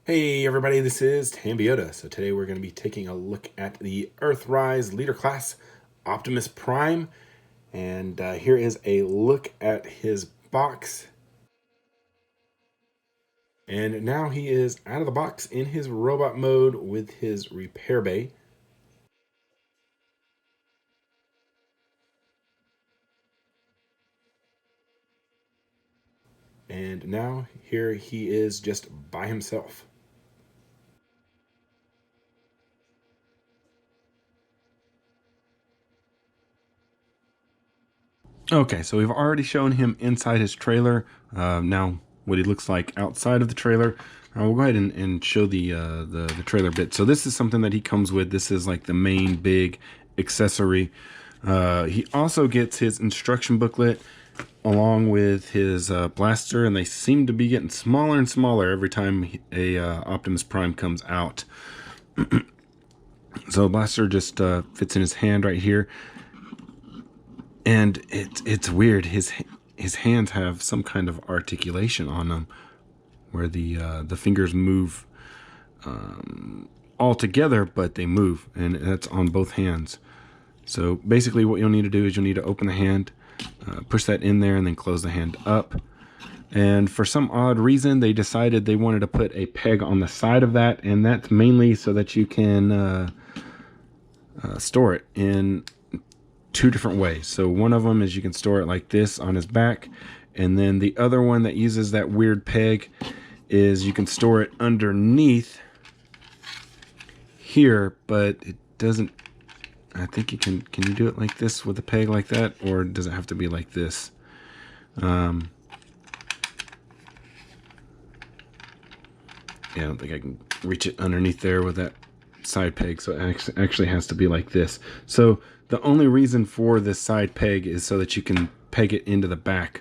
Hey everybody, this is Tambeyoda. So today we're going to be taking a look at the Earthrise Leader Class Optimus Prime. And here is a look at his box. And now he is out of the box in his robot mode with his repair bay. And now here he is just by himself. Okay, so we've already shown him inside his trailer. Now, what he looks like outside of the trailer. We'll go ahead and show the trailer bit. So this is something that he comes with. This is like the main big accessory. He also gets his instruction booklet along with his blaster, and they seem to be getting smaller and smaller every time a Optimus Prime comes out. So blaster just fits in his hand right here. And it's weird. His hands have some kind of articulation on them, where the fingers move all together, but they move, and that's on both hands. So basically, what you'll need to do is you'll need to open the hand, push that in there, and then close the hand up. And for some odd reason, they decided they wanted to put a peg on the side of that, and that's mainly so that you can store it in two different ways. So one of them is you can store it like this on his back, and then the other one that uses that weird peg is you can store it underneath here, but it doesn't. I think you can you do it like this with a peg like that, or does it have to be like this? Yeah, I don't think I can reach it underneath there with that side peg, so it actually has to be like this. So the only reason for this side peg is so that you can peg it into the back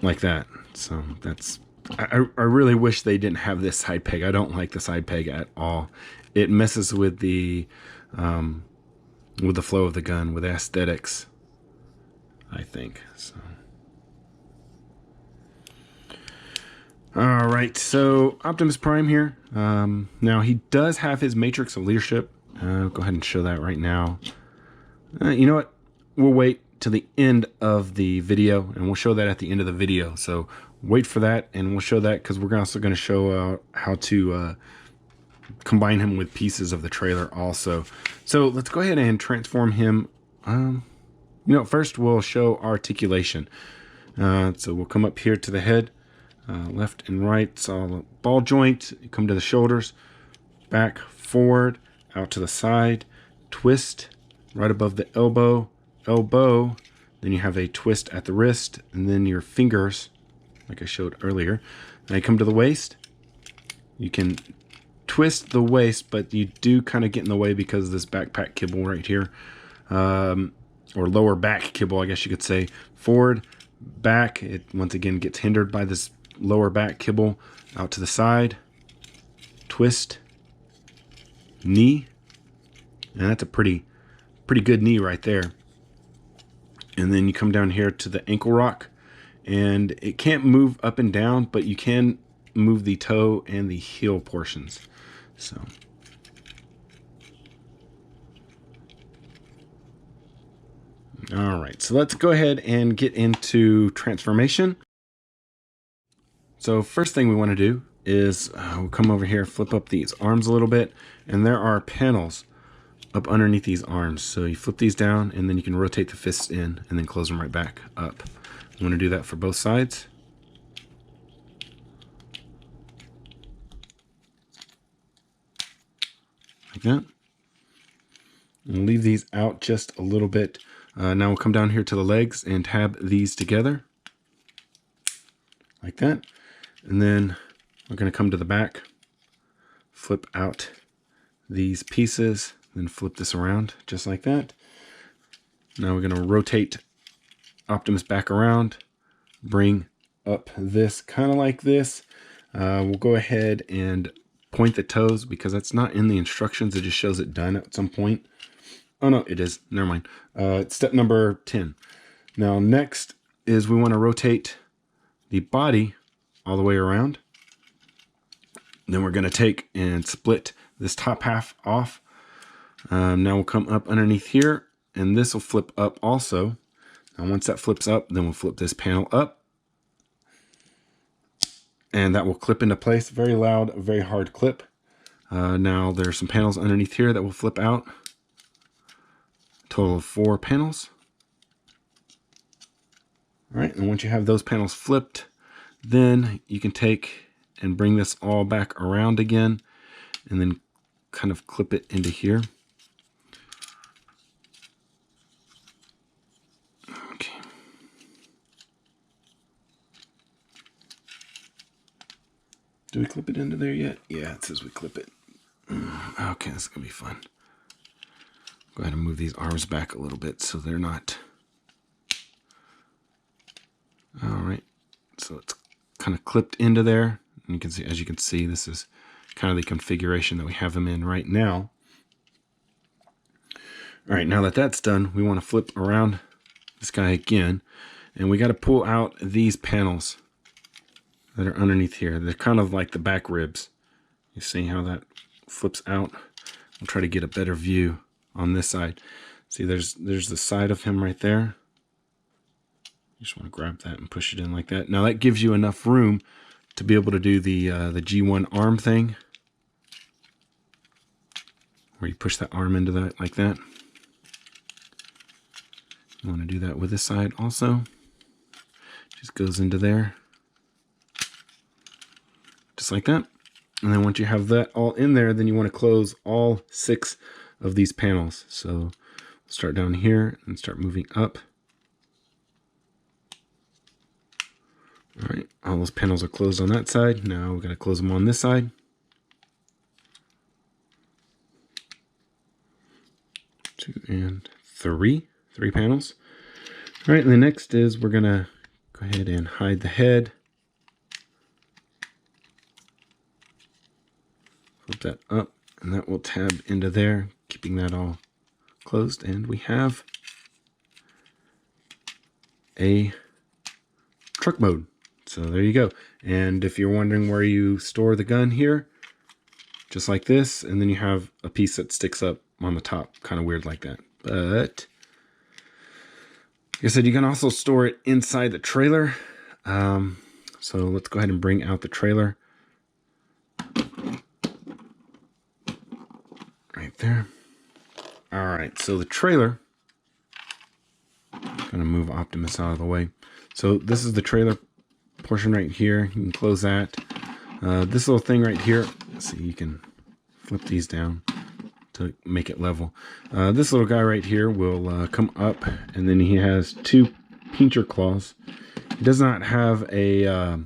like that. So that's, I really wish they didn't have this side peg. I don't like the side peg at all. It messes with the flow of the gun, with aesthetics, I think. So all right, so Optimus Prime here. Now he does have his Matrix of Leadership. Go ahead and show that right now. You know what? We'll wait till the end of the video, and we'll show that at the end of the video. So wait for that, and we'll show that because we're also going to show how to combine him with pieces of the trailer also. So let's go ahead and transform him. First we'll show articulation. So we'll come up here to the head. Left and right, so ball joint, you come to the shoulders, back, forward, out to the side, twist, right above the elbow, then you have a twist at the wrist, and then your fingers, like I showed earlier. Then I come to the waist, you can twist the waist, but you do kind of get in the way because of this backpack kibble right here, or lower back kibble, I guess you could say. Forward, back, it once again gets hindered by this lower back kibble. Out to the side, twist, knee, and that's a pretty good knee right there. And then you come down here to the ankle rock, and it can't move up and down, but you can move the toe and the heel portions. So all right, so let's go ahead and get into transformation. So first thing we want to do is we'll come over here, flip up these arms a little bit, and there are panels up underneath these arms. So you flip these down, and then you can rotate the fists in and then close them right back up. You want to do that for both sides. Like that. And leave these out just a little bit. Now we'll come down here to the legs and tab these together. Like that. And then we're going to come to the back, flip out these pieces, then flip this around just like that. Now we're going to rotate Optimus back around, bring up this kind of like this. We'll go ahead and point the toes because that's not in the instructions. It just shows it done at some point. Oh no, it is. Never mind. It's step number 10. Now next is we want to rotate the body all the way around. Then we're going to take and split this top half off. Now we'll come up underneath here, and this will flip up also. Now once that flips up, then we'll flip this panel up. And that will clip into place. Very loud, very hard clip. Now there's some panels underneath here that will flip out. Total of 4 panels. All right, and once you have those panels flipped, then you can take and bring this all back around again and then kind of clip it into here. Okay. Do we clip it into there yet? Yeah, it says we clip it. Okay, this is going to be fun. Go ahead and move these arms back a little bit so they're not... All right, so it's kind of clipped into there. And you can see, as you can see, this is kind of the configuration that we have them in right now. All right, now that that's done, we want to flip around this guy again, and we got to pull out these panels that are underneath here. They're kind of like the back ribs. You see how that flips out? I'll try to get a better view on this side. See, there's the side of him right there. You just want to grab that and push it in like that. Now that gives you enough room to be able to do the G1 arm thing, where you push that arm into that like that. You want to do that with this side also. Just goes into there, just like that. And then once you have that all in there, then you want to close all 6 of these panels. So we'll start down here and start moving up. All right, all those panels are closed on that side. Now we're going to close them on this side. Two and three panels. All right, and the next is we're going to go ahead and hide the head. Flip that up, and that will tab into there, keeping that all closed. And we have a truck mode. So there you go. And if you're wondering where you store the gun here, just like this, and then you have a piece that sticks up on the top, kind of weird like that. But like I said, you can also store it inside the trailer. So let's go ahead and bring out the trailer. Right there. All right, so the trailer, gonna move Optimus out of the way. So this is the trailer portion right here. You can close that. This little thing right here, let's see, you can flip these down to make it level. This little guy right here will come up, and then he has 2 pincher claws. He does not have a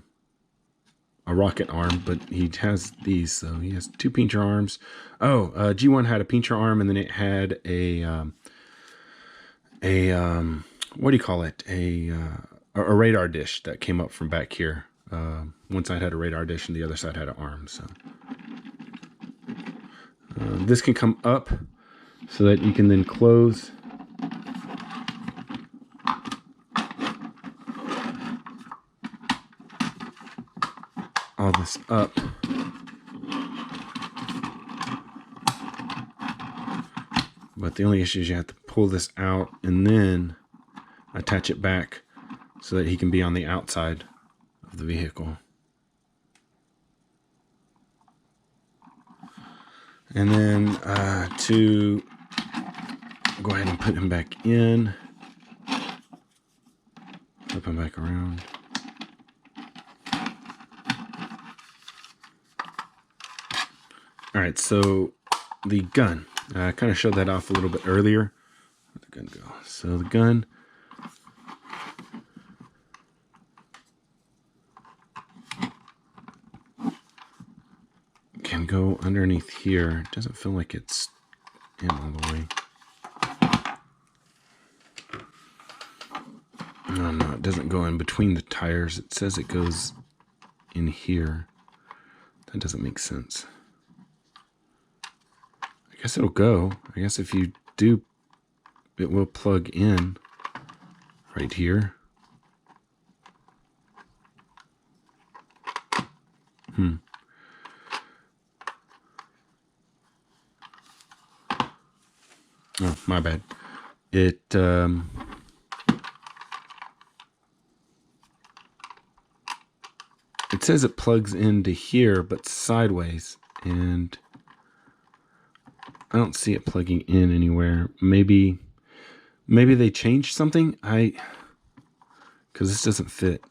rocket arm, but he has these, so he has 2 pincher arms. Oh, G1 had a pincher arm, and then it had a what do you call it? A radar dish that came up from back here. One side had a radar dish, and the other side had an arm. So this can come up so that you can then close all this up. But the only issue is you have to pull this out and then attach it back so that he can be on the outside of the vehicle. And then to go ahead and put him back in, flip him back around. All right, so the gun. I kind of showed that off a little bit earlier. Where'd the gun go? So the gun can go underneath here. It doesn't feel like it's in all the way. No, it doesn't go in between the tires. It says it goes in here. That doesn't make sense. I guess it'll go. I guess if you do, it will plug in right here. Oh, my bad. It says it plugs into here, but sideways, and I don't see it plugging in anywhere. Maybe they changed something. Because this doesn't fit.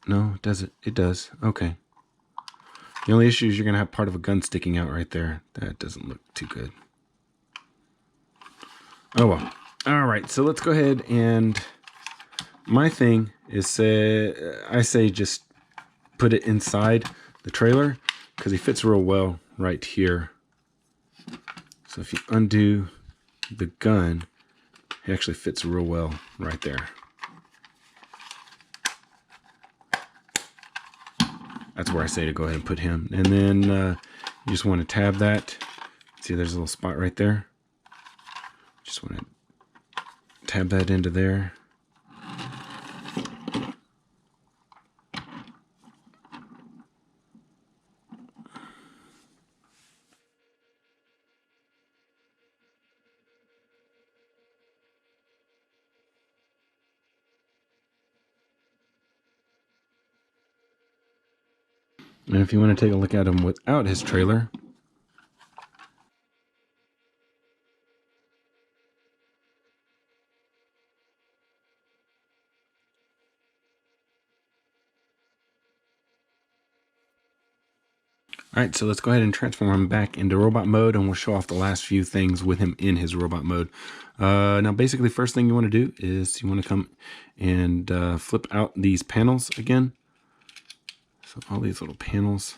No, it doesn't. It does. Okay. The only issue is you're gonna have part of a gun sticking out right there. That doesn't look too good. Oh well. All right. So let's go ahead and my thing is I say just put it inside the trailer because he fits real well right here. So if you undo the gun, he actually fits real well right there. That's where I say to go ahead and put him. And then you just want to tab that. See, there's a little spot right there. Just want to tab that into there. And if you want to take a look at him without his trailer, all right, so let's go ahead and transform him back into robot mode, and we'll show off the last few things with him in his robot mode. Now, basically, first thing you want to do is you want to come and flip out these panels again. So all these little panels.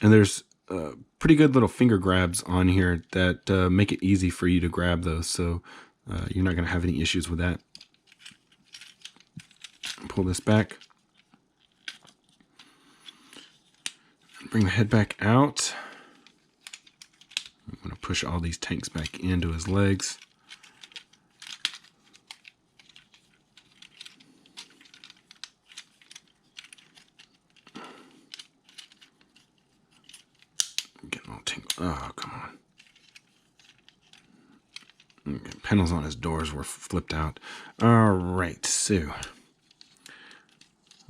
And there's pretty good little finger grabs on here that make it easy for you to grab those. So you're not going to have any issues with that. Pull this back. Bring the head back out. I'm going to push all these tanks back into his legs. Getting all tangled. Oh, come on. Okay, panels on his doors were flipped out. All right, so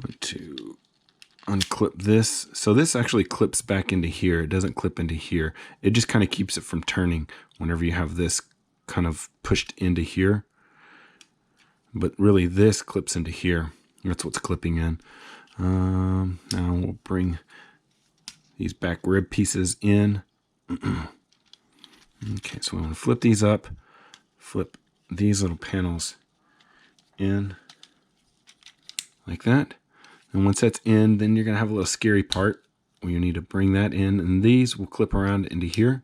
want to unclip this. So this actually clips back into here. It doesn't clip into here. It just kind of keeps it from turning whenever you have this kind of pushed into here. But really this clips into here. That's what's clipping in. Now we'll bring these back rib pieces in. Okay, so we want to flip these up. Flip these little panels in like that. And once that's in, then you're going to have a little scary part where you need to bring that in. And these will clip around into here.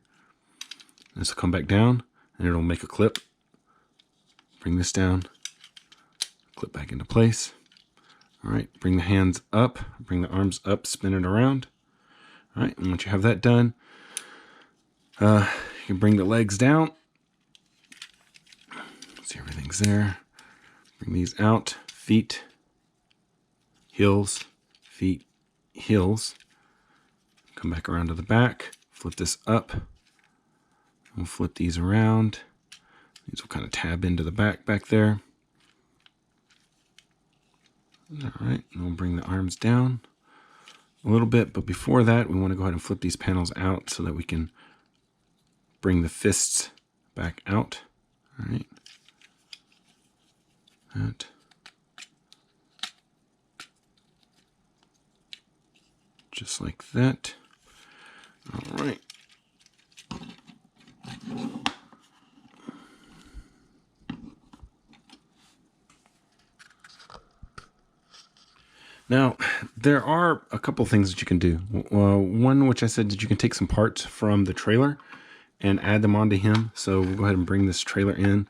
This will come back down and it'll make a clip. Bring this down, clip back into place. All right, bring the hands up, bring the arms up, spin it around. All right, and once you have that done, you can bring the legs down. See, everything's there. Bring these out, feet, heels, feet, heels. Come back around to the back, flip this up. We'll flip these around. These will kind of tab into the back there. All right, and we'll bring the arms down a little bit, but before that, we want to go ahead and flip these panels out so that we can bring the fists back out. All right. That. Just like that. All right. Now, there are a couple things that you can do. One, which I said that you can take some parts from the trailer and add them onto him. So we'll go ahead and bring this trailer in.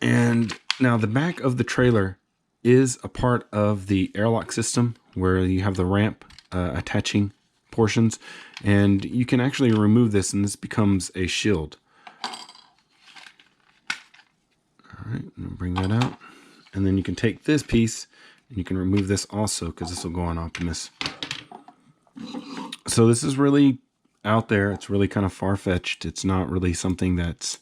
And now the back of the trailer is a part of the airlock system where you have the ramp attaching portions. And you can actually remove this and this becomes a shield. All right, I'm gonna bring that out. And then you can take this piece And you can remove this also because this will go on Optimus. So this is really out there. It's really kind of far-fetched. It's not really something that's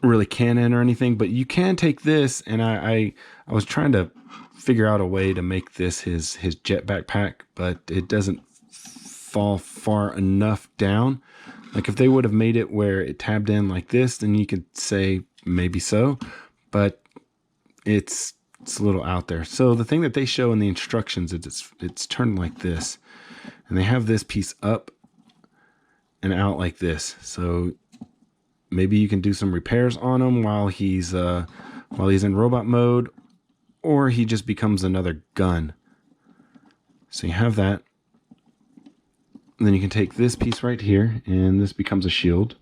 really canon or anything, but you can take this, and I was trying to figure out a way to make this his jet backpack, but it doesn't fall far enough down. Like if they would have made it where it tabbed in like this, then you could say maybe so, but it's a little out there. So the thing that they show in the instructions is it's turned like this, and they have this piece up and out like this. So maybe you can do some repairs on him while he's in robot mode, or he just becomes another gun. So you have that. And then you can take this piece right here, and this becomes a shield.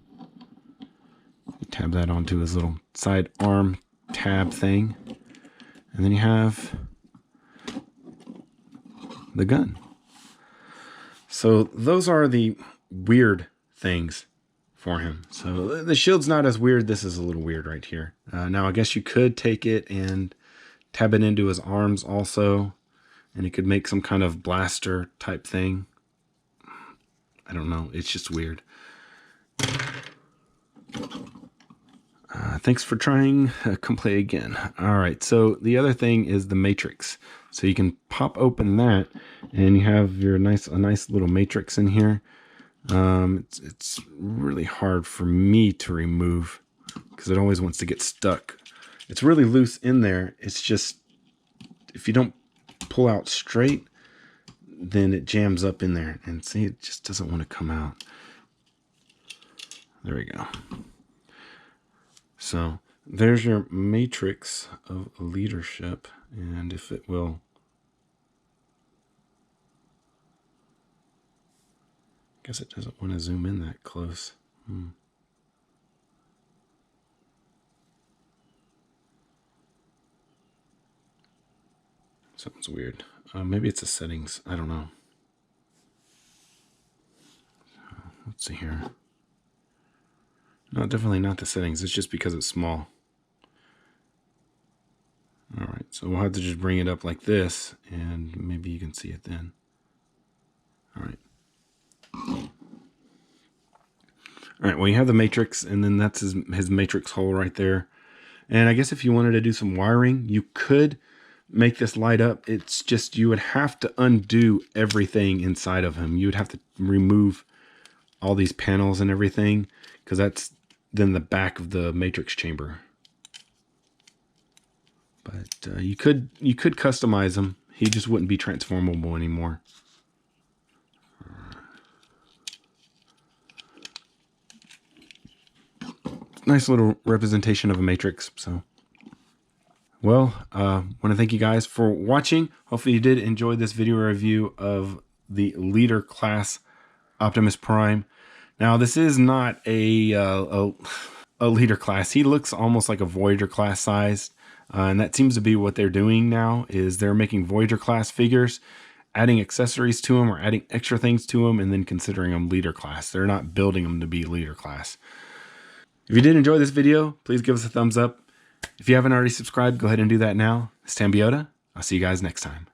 Tab that onto his little side arm tab thing. And then you have the gun. So those are the weird things for him. So the shield's not as weird. This is a little weird right here. Now I guess you could take it and tab it into his arms also, and it could make some kind of blaster type thing. I don't know. It's just weird. Thanks for trying. Come play again. All right. So the other thing is the matrix. So you can pop open that, and you have your a nice little matrix in here. It's really hard for me to remove because it always wants to get stuck. It's really loose in there. It's just if you don't pull out straight, then it jams up in there, and see, it just doesn't want to come out. There we go. So there's your matrix of leadership, and if it will, I guess it doesn't want to zoom in that close. Something's weird. Maybe it's the settings. I don't know. So, let's see here. No, definitely not the settings. It's just because it's small. All right, so we'll have to just bring it up like this, and maybe you can see it then. All right. All right, well, you have the matrix, and then that's his matrix hole right there. And I guess if you wanted to do some wiring, you could make this light up. It's just you would have to undo everything inside of him. You would have to remove all these panels and everything, because that's then the back of the matrix chamber. But you could customize him. He just wouldn't be transformable anymore. Nice little representation of a matrix. So, well, want to thank you guys for watching. Hopefully you did enjoy this video review of the leader class Optimus Prime. Now, this is not a leader class. He looks almost like a Voyager class sized. And that seems to be what they're doing now, is they're making Voyager class figures, adding accessories to them or adding extra things to them, and then considering them leader class. They're not building them to be leader class. If you did enjoy this video, please give us a thumbs up. If you haven't already subscribed, go ahead and do that now. It's Tambeyoda. I'll see you guys next time.